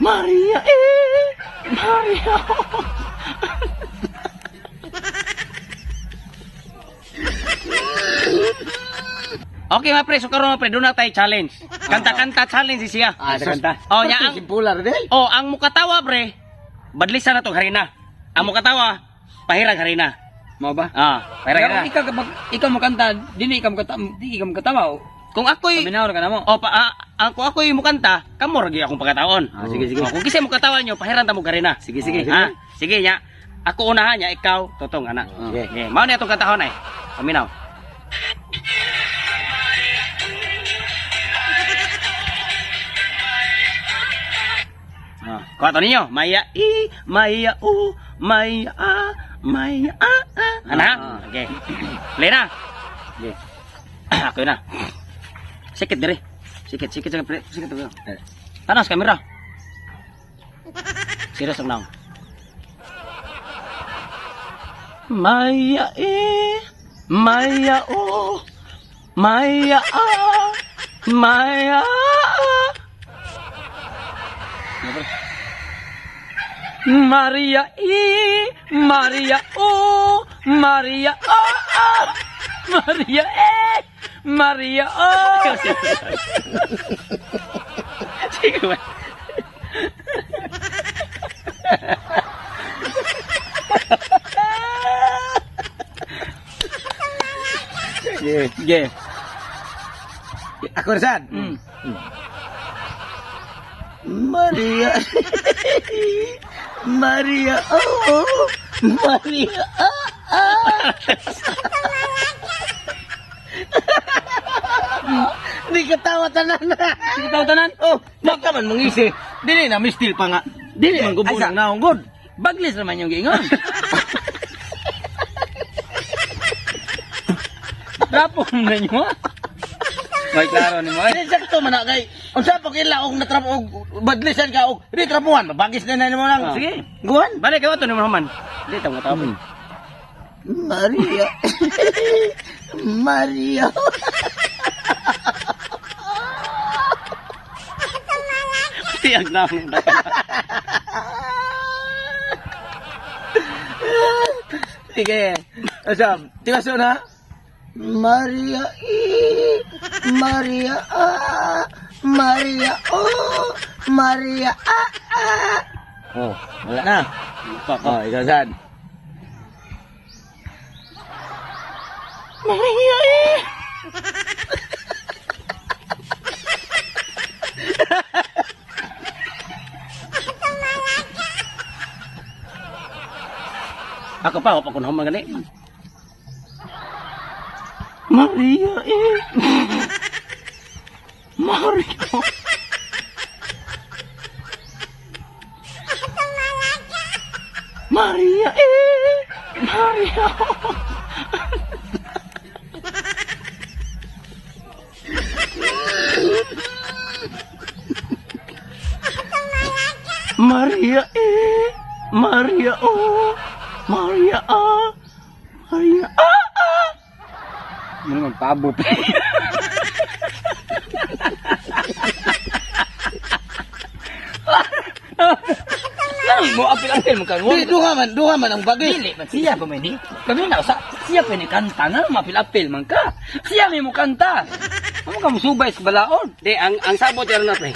Maria Maria. Okay, mga pre, so karon mga pre, doon na tayo challenge. Kanta-kanta challenge siya. Kanta. Oh, nya ang Simpular din. oh, ang mukatawa pre, badlisan na to harina. Ang mukatawa, pahirag harina. Mo ba? Pahirag harina. Ikaw makanta, dili ikaw makatawa. Kung ako'y Paminaw ka na mo. kung ako'y mukanta, kamo ragi akong pagkataon. Sige. Kung kisay mukatawa nyo, pahiran ta mo harina. Sige. Sige nya. Ako unahan nya, ikaw totong anak. Sige. Mao ni atong kantahon ay. Paminaw. Kuha to ninyo. Maya Maya Maya Ana? Okay. Play na. Okay. Ako na. Sikit dire. Sikit pre. Sikit to. Tanas kamera. Serious ang naong. Maya Maya Maya Maya. Maria Maria Maria Maria Maria Sige ba? Sige. Ako rin. Maria Maria Maria Di katawa tanan. Sige tao tanan. Baka man mangisi. Dili na mistil pa nga. Dili man gubo Asa? ng naong god. Baglis naman yung giingon. Rapong na nyo. May klaro ni mo. Ay, sakto man na kay. Unsa pa kila og natrapo og badlisan ka og di trapuhan, mabagis na mo lang. Sige. Guwan. Balik ka to ni Muhammad. Di ta mo tawo. Maria. Maria. Tiyak na. Sige. Asam. Tigaso na. Maria Maria Maria Maria Wala na. Ikaw saan? Maria Ako pa, ako pa kung humang gani. Maria Maria Maria Maria Maria Maria Maria Maria Ano naman pabo pa. Mo apil-apil mo kan. Di duha man ang bagay. Dili man siya pa man ni. Kami na sa siya pa ni kanta na mapil-apil man ka. Siya may mo kanta. Amo ka mo subay sa balaod. Di ang sabot yan na pre.